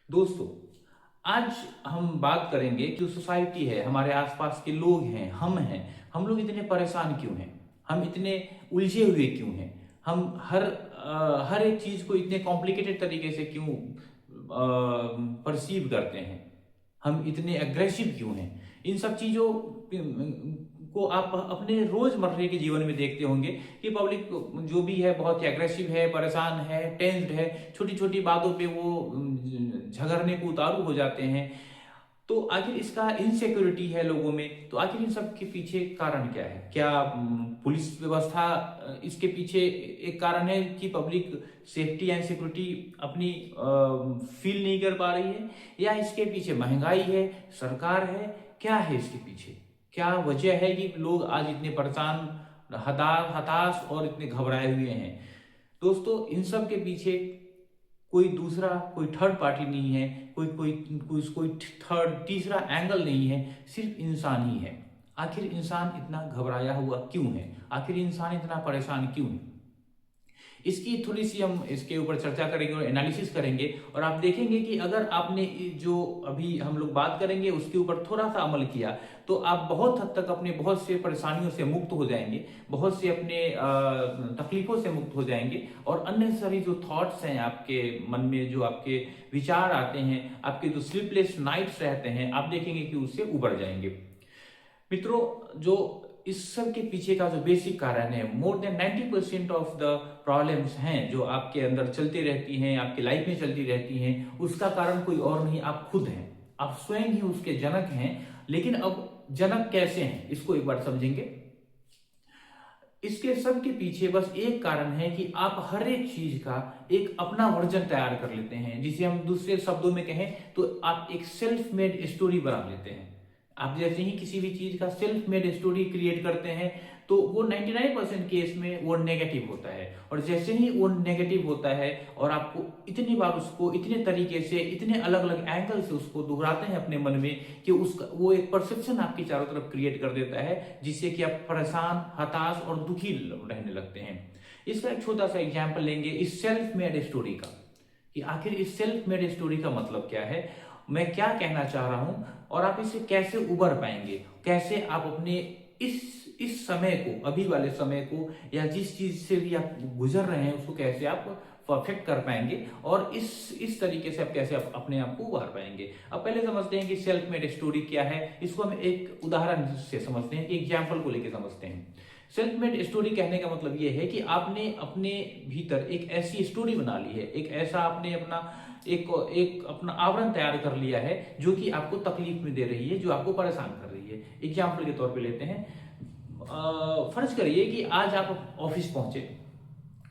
दोस्तों, आज हम बात करेंगे कि जो सोसाइटी है, हमारे आसपास के लोग हैं, हम लोग इतने परेशान क्यों हैं? हम इतने उलझे हुए क्यों हैं? हम हर एक चीज को इतने कॉम्प्लिकेटेड तरीके से क्यों परसीव करते हैं? हम इतने एग्रेसिव क्यों हैं? इन सब चीजों को आप अपने रोजमर्रे के जीवन में देखते होंगे कि पब्लिक जो भी है बहुत एग्रेसिव है, परेशान है, टेंस्ड है, छोटी छोटी बातों पे वो झगड़ने को उतारू हो जाते हैं। तो आखिर इसका इनसिक्योरिटी है लोगों में, तो आखिर इन सब के पीछे कारण क्या है? क्या पुलिस व्यवस्था इसके पीछे एक कारण है कि पब्लिक सेफ्टी एंड सिक्योरिटी अपनी फील नहीं कर पा रही है, या इसके पीछे महंगाई है, सरकार है? क्या है इसके पीछे? क्या वजह है कि लोग आज इतने परेशान, हताश और इतने घबराए हुए हैं? दोस्तों, इन सब के पीछे कोई दूसरा, कोई थर्ड पार्टी नहीं है, कोई कोई कोई थर्ड तीसरा एंगल नहीं है, सिर्फ इंसान ही है। आखिर इंसान इतना घबराया हुआ क्यों है? आखिर इंसान इतना परेशान क्यों है? इसकी थोड़ी सी हम इसके ऊपर चर्चा करेंगे और एनालिसिस करेंगे, और आप देखेंगे कि अगर आपने जो अभी हम लोग बात करेंगे उसके ऊपर थोड़ा सा अमल किया, तो आप बहुत हद तक अपने बहुत से परेशानियों से मुक्त हो जाएंगे, बहुत से अपने तकलीफों से मुक्त हो जाएंगे, और अननेसेसरी जो थॉट्स हैं आपके मन में, जो आपके विचार आते हैं, आपके जो स्लीपलेस नाइट्स रहते हैं, आप देखेंगे कि उससे उबर जाएंगे। मित्रों, जो इस सब के पीछे का जो बेसिक कारण है, more than 90% of the problems हैं जो आपके अंदर चलती रहती हैं, आपकी लाइफ में चलती रहती हैं, उसका कारण कोई और नहीं, आप खुद हैं। आप स्वयं ही उसके जनक हैं। लेकिन अब जनक कैसे हैं, इसको एक बार समझेंगे। इसके सब के पीछे बस एक कारण है कि आप हर एक चीज का एक अपना वर्जन तैयार कर लेते हैं, जिसे हम दूसरे शब्दों में कहें तो आप एक सेल्फ मेड स्टोरी बना लेते हैं। आप जैसे ही किसी भी चीज का सेल्फ मेड स्टोरी क्रिएट करते हैं, तो वो 99% केस में वो नेगेटिव होता है, और जैसे ही वो नेगेटिव होता है और आपको इतनी बार उसको इतने तरीके से, इतने अलग अलग एंगल से उसको दोहराते हैं अपने मन में, कि उसका वो एक परसेप्शन आपकी चारों तरफ क्रिएट कर देता है, जिससे कि आप परेशान, हताश और दुखी रहने लगते हैं। इसका एक छोटा सा एग्जाम्पल लेंगे इस सेल्फ मेड स्टोरी का, कि आखिर इस सेल्फ मेड स्टोरी का मतलब क्या है, मैं क्या कहना चाह रहा हूं, और आप इससे कैसे उबर पाएंगे, कैसे आप अपने इस समय को, अभी वाले समय को, या जिस चीज से भी आप गुजर रहे हैं उसको कैसे आप परफेक्ट कर पाएंगे, और इस तरीके से आप कैसे अपने आप को उभार पाएंगे। अब पहले समझते हैं कि सेल्फ मेड स्टोरी क्या है। इसको हम एक उदाहरण से समझते हैं, एक एग्जाम्पल को लेकर समझते हैं। सेल्फ मेड स्टोरी कहने का मतलब यह है कि आपने अपने भीतर एक ऐसी स्टोरी बना ली है, एक ऐसा आपने अपना एक एक अपना आवरण तैयार कर लिया है जो कि आपको तकलीफ में दे रही है, जो आपको परेशान कर रही है। एग्जाम्पल के तौर पे लेते हैं, फर्ज करिए कि आज आप ऑफिस पहुंचे,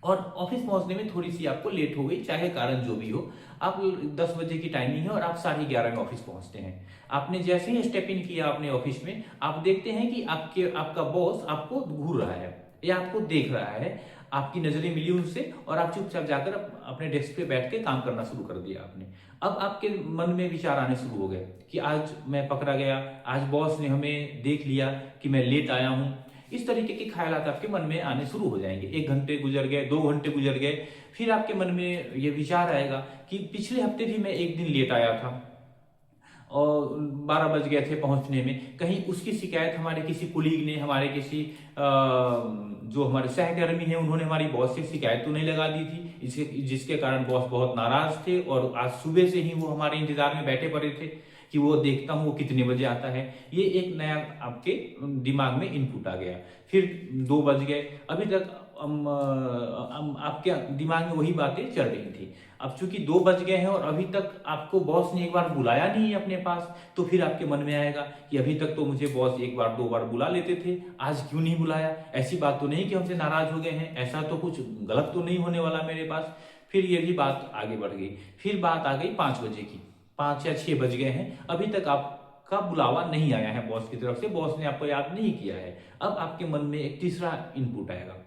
और ऑफिस पहुंचने में थोड़ी सी आपको लेट हो गई, चाहे कारण जो भी हो। आप 10 बजे की टाइमिंग है और आप 11:30 में ऑफिस पहुंचते हैं। आपने जैसे ही स्टेप इन किया अपने ऑफिस में, आप देखते हैं कि आपका बॉस आपको घूर रहा है या आपको देख रहा है, आपकी नजरें मिली उनसे, और आप चुपचाप जाकर अपने डेस्क पे बैठ के काम करना शुरू कर दिया आपने। अब आपके मन में विचार आने शुरू हो गए कि आज मैं पकड़ा गया, आज बॉस ने हमें देख लिया कि मैं लेट आया हूं। इस तरीके के ख्यालात आपके मन में आने शुरू हो जाएंगे। 1 घंटे गुजर गए, 2 घंटे गुजर गए, फिर आपके मन में ये विचार आएगा कि पिछले हफ्ते भी मैं एक दिन लेट आया था और 12 बज गए थे पहुंचने में। कहीं उसकी शिकायत हमारे किसी कुलीग ने, हमारे किसी जो हमारे सहकर्मी हैं, उन्होंने हमारी बॉस से शिकायत तो नहीं लगा दी थी, जिसके कारण बॉस बहुत नाराज थे, और आज सुबह से ही वो हमारे इंतजार में बैठे पड़े थे कि वो देखता हूँ वो कितने बजे आता है। ये एक नया आपके दिमाग में इनपुट आ गया। फिर 2 बज गए, अभी तक आपके दिमाग में वही बातें चल रही थी। अब चूंकि 2 बज गए हैं और अभी तक आपको बॉस ने एक बार बुलाया नहीं है अपने पास, तो फिर आपके मन में आएगा कि अभी तक तो मुझे बॉस एक बार 2 बार बुला लेते थे, आज क्यों नहीं बुलाया? ऐसी बात तो नहीं कि हमसे नाराज हो गए हैं, ऐसा तो कुछ गलत तो नहीं होने वाला मेरे पास। फिर ये भी बात आगे बढ़ गई, फिर बात आ गई 5 बजे की। 5 या 6 बज गए हैं, अभी तक आपका बुलावा नहीं आया है बॉस की तरफ से, बॉस ने आपको याद नहीं किया है। अब आपके मन में एक तीसरा इनपुट आएगा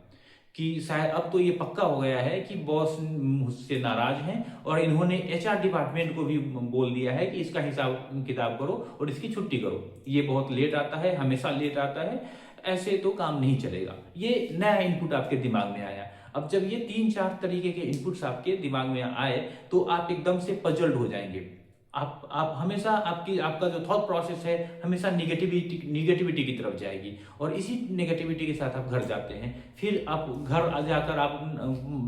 कि शायद अब तो ये पक्का हो गया है कि बॉस मुझसे नाराज हैं, और इन्होंने एचआर डिपार्टमेंट को भी बोल दिया है कि इसका हिसाब किताब करो और इसकी छुट्टी करो, ये बहुत लेट आता है, हमेशा लेट आता है, ऐसे तो काम नहीं चलेगा। ये नया इनपुट आपके दिमाग में आया। अब जब ये 3-4 तरीके के इनपुट्स आपके दिमाग में आए तो आप एकदम से पजल्ड हो जाएंगे। आप हमेशा आपका जो थॉट प्रोसेस है हमेशा निगेटिविटी की तरफ जाएगी, और इसी नेगेटिविटी के साथ आप घर जाते हैं। फिर आप घर आ जाकर आप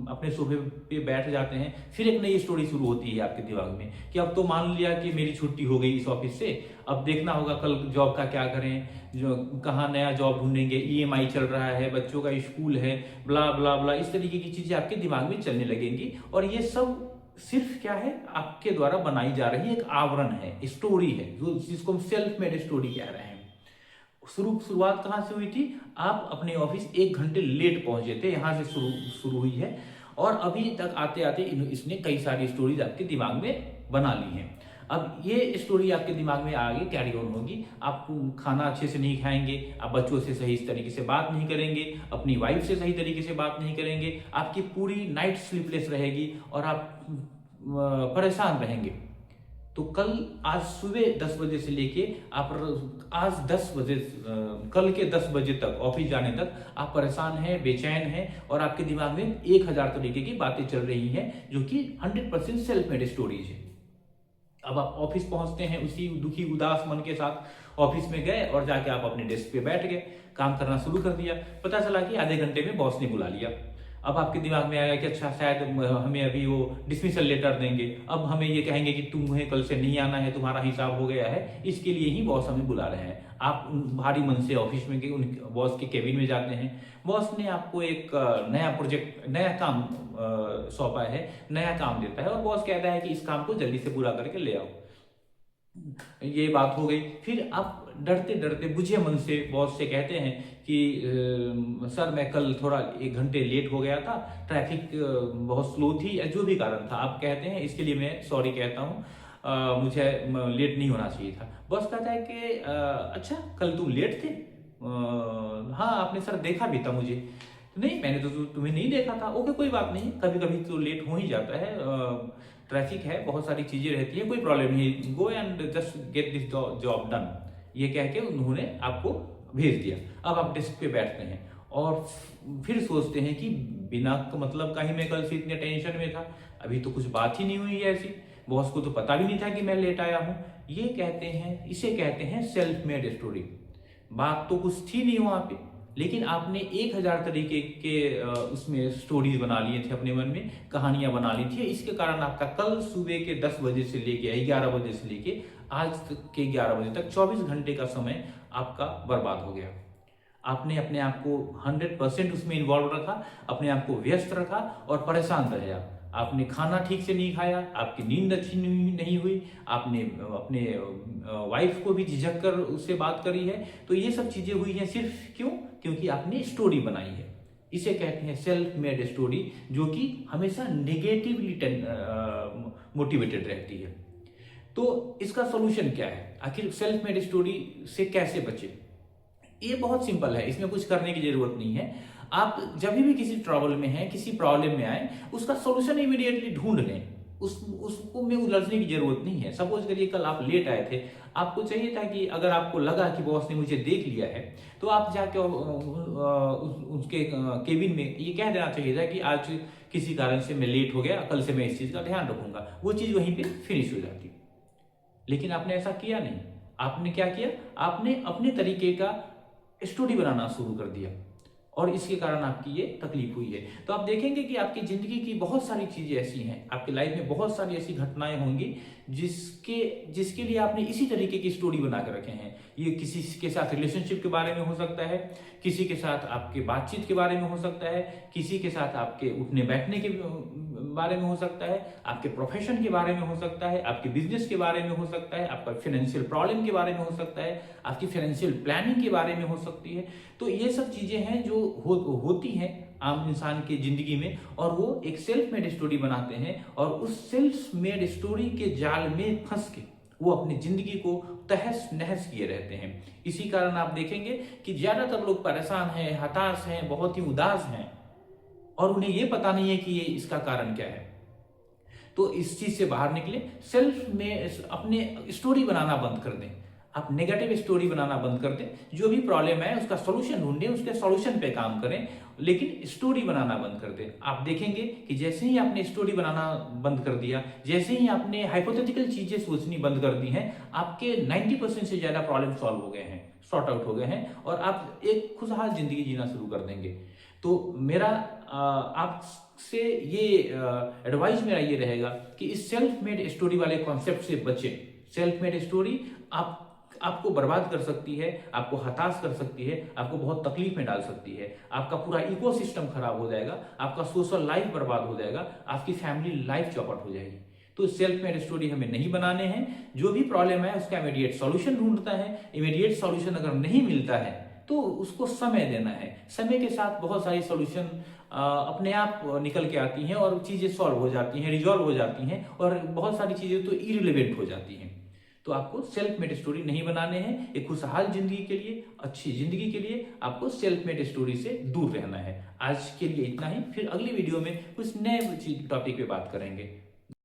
अपने सोफे पे बैठ जाते हैं, फिर एक नई स्टोरी शुरू होती है आपके दिमाग में कि अब तो मान लिया कि मेरी छुट्टी हो गई इस ऑफिस से, अब देखना होगा कल जॉब का क्या करें, जो कहाँ नया जॉब ढूंढेंगे, ईएमआई चल रहा है, बच्चों का स्कूल है, ब्ला ब्ला ब्ला, इस तरीके की चीजें आपके दिमाग में चलने लगेंगी। और ये सब सिर्फ क्या है, आपके द्वारा बनाई जा रही एक आवरण है, स्टोरी है, जो जिसको हम सेल्फ मेड स्टोरी कह रहे हैं। शुरुआत कहाँ से हुई थी? आप अपने ऑफिस 1 घंटे लेट पहुंचे थे, यहां से शुरू हुई है, और अभी तक आते आते इसने कई सारी स्टोरीज आपके दिमाग में बना ली हैं। अब ये स्टोरी आपके दिमाग में आगे कैरी ऑन होगी। आप खाना अच्छे से नहीं खाएंगे, आप बच्चों से सही तरीके से बात नहीं करेंगे, अपनी वाइफ से सही तरीके से बात नहीं करेंगे, आपकी पूरी नाइट स्लीपलेस रहेगी और आप परेशान रहेंगे। तो आज सुबह 10 बजे से लेके आज 10 बजे, कल के 10 बजे तक, ऑफिस जाने तक आप परेशान हैं, बेचैन हैं, और आपके दिमाग में 1000 तरीके की बातें चल रही हैं जो कि 100% सेल्फ मेड स्टोरीज है। अब आप ऑफिस पहुंचते हैं, उसी दुखी उदास मन के साथ ऑफिस में गए और जाके आप अपने डेस्क पे बैठ गए, काम करना शुरू कर दिया। पता चला कि आधे घंटे में बॉस ने बुला लिया। अब आपके दिमाग में आया कि अच्छा शायद हमें अभी वो डिसमिसल लेटर देंगे, अब हमें ये कहेंगे कि तुम्हें कल से नहीं आना है, तुम्हारा हिसाब हो गया है, इसके लिए ही बॉस हमें बुला रहे हैं। आप भारी मन से ऑफिस में बॉस के केबिन में जाते हैं। बॉस ने आपको एक नया प्रोजेक्ट, नया काम सौंपा है, नया काम देता है, और बॉस कहता है कि इस काम को जल्दी से पूरा करके ले आओ। ये बात हो गई। फिर आप डरते डरते बुझे मन से बॉस से कहते हैं कि सर मैं कल थोड़ा 1 घंटे लेट हो गया था, ट्रैफिक बहुत स्लो थी, या जो भी कारण था आप कहते हैं, इसके लिए मैं सॉरी कहता हूँ, मुझे लेट नहीं होना चाहिए था। बॉस कहता है कि अच्छा कल तुम लेट थे? हाँ आपने सर देखा भी था मुझे। नहीं मैंने तो तुम्हें नहीं देखा था। ओके कोई बात नहीं, कभी कभी तो लेट हो ही जाता है, ट्रैफिक है, बहुत सारी चीजें रहती है, कोई प्रॉब्लम नहीं, go and just get this job done. ये कह के उन्होंने आपको भेज दिया। अब आप डेस्क पे बैठते हैं और फिर सोचते हैं कि बिना मतलब का ही मैं कल से इतने टेंशन में था, अभी तो कुछ बात ही नहीं हुई है ऐसी, बॉस को तो पता भी नहीं था कि मैं लेट आया हूं। ये कहते हैं, इसे कहते हैं सेल्फ मेड स्टोरी। बात तो कुछ थी नहीं वहां पे, लेकिन आपने 1000 तरीके के उसमें स्टोरीज बना लिए थे, अपने मन में कहानियां बना ली थी। इसके कारण आपका कल सुबह के 10 बजे से लेके 11 बजे से लेके आज के 11 बजे तक 24 घंटे का समय आपका बर्बाद हो गया। आपने अपने आप को 100% उसमें इन्वॉल्व रखा, अपने आप को व्यस्त रखा और परेशान रहे आप। आपने खाना ठीक से नहीं खाया, आपकी नींद अच्छी नहीं हुई, आपने अपने वाइफ को भी झिझक कर उससे बात करी है। तो ये सब चीजें हुई हैं सिर्फ क्यों? क्योंकि आपने स्टोरी बनाई है। इसे कहते हैं सेल्फ मेड स्टोरी, जो कि हमेशा नेगेटिवली मोटिवेटेड रहती है। तो इसका सोल्यूशन क्या है? आखिर सेल्फ मेड स्टोरी से कैसे बचे? ये बहुत सिंपल है, इसमें कुछ करने की जरूरत नहीं है। आप जब भी किसी ट्रबल में हैं, किसी प्रॉब्लम में आए, उसका सॉल्यूशन इमीडिएटली ढूंढ लें। उसको में उलझने की जरूरत नहीं है। सपोज करिए कल आप लेट आए थे, आपको चाहिए था कि अगर आपको लगा कि बॉस ने मुझे देख लिया है, तो आप जाके उसके केबिन में ये कह देना चाहिए था कि आज किसी कारण से मैं लेट हो गया, कल से मैं इस चीज का ध्यान रखूंगा। वो चीज वहीं पे फिनिश हो जाती। लेकिन आपने ऐसा किया नहीं। आपने क्या किया? आपने अपने तरीके का स्टोरी बनाना शुरू कर दिया, और इसके कारण आपकी ये तकलीफ हुई है। तो आप देखेंगे कि आपकी जिंदगी की बहुत सारी चीजें ऐसी हैं, आपकी लाइफ में बहुत सारी ऐसी घटनाएं होंगी जिसके लिए आपने इसी तरीके की स्टोरी बना के रखे हैं। ये किसी के साथ रिलेशनशिप के बारे में हो सकता है, किसी के साथ आपके बातचीत के बारे में हो सकता है, किसी के साथ आपके उठने बैठने के बारे में हो सकता है, आपके प्रोफेशन के बारे में हो सकता है, आपके बिजनेस के बारे में हो सकता है, आपका फाइनेंशियल प्रॉब्लम के बारे में हो सकता है, आपकी फाइनेंशियल प्लानिंग के बारे में हो सकती है। तो ये सब चीजें हैं जो होती हैं आम इंसान की जिंदगी में, और वो एक सेल्फ मेड स्टोरी बनाते हैं, और उस सेल्फ मेड स्टोरी के जाल में फंस के वो अपनी जिंदगी को तहस नहस किए रहते हैं। इसी कारण आप देखेंगे कि ज्यादातर लोग परेशान हैं, हताश हैं, बहुत ही उदास हैं, और उन्हें ये पता नहीं है कि ये इसका कारण क्या है। तो इस चीज से बाहर निकले, सेल्फ में अपने स्टोरी बनाना बंद कर दें। आप नेगेटिव स्टोरी बनाना बंद कर दें, जो भी प्रॉब्लम है उसका सॉल्यूशन ढूंढें, उसके सॉल्यूशन पे काम करें, लेकिन स्टोरी बनाना बंद कर दें। आप देखेंगे कि जैसे ही आपने स्टोरी बनाना बंद कर दिया, जैसे ही आपने हाइपोथेटिकल चीजें सोचनी बंद कर दी हैं, आपके 90% से ज्यादा प्रॉब्लम सॉल्व हो गए हैं, सॉर्ट आउट हो गए हैं, और आप एक खुशहाल जिंदगी जीना शुरू कर देंगे। तो मेरा आपसे ये एडवाइस मेरा ये रहेगा कि इस सेल्फ मेड स्टोरी वाले कॉन्सेप्ट से बचें। सेल्फ मेड स्टोरी आपको बर्बाद कर सकती है, आपको हताश कर सकती है, आपको बहुत तकलीफ में डाल सकती है, आपका पूरा इकोसिस्टम खराब हो जाएगा, आपका सोशल लाइफ बर्बाद हो जाएगा, आपकी फैमिली लाइफ चौपट हो जाएगी। तो सेल्फ मेड स्टोरी हमें नहीं बनाने हैं। जो भी प्रॉब्लम है उसका इमीडिएट सॉल्यूशन ढूंढता है, इमीडिएट सॉल्यूशन अगर नहीं मिलता है तो उसको समय देना है। समय के साथ बहुत सारी सॉल्यूशन अपने आप निकल के आती हैं और चीजें सॉल्व हो जाती हैं, रिजॉल्व हो जाती हैं, और बहुत सारी चीजें तो इरिलेवेंट हो जाती हैं। तो आपको सेल्फ मेड स्टोरी नहीं बनाने हैं। एक खुशहाल जिंदगी के लिए, अच्छी जिंदगी के लिए आपको सेल्फ मेड स्टोरी से दूर रहना है। आज के लिए इतना ही, फिर अगली वीडियो में कुछ नए टॉपिक पे बात करेंगे।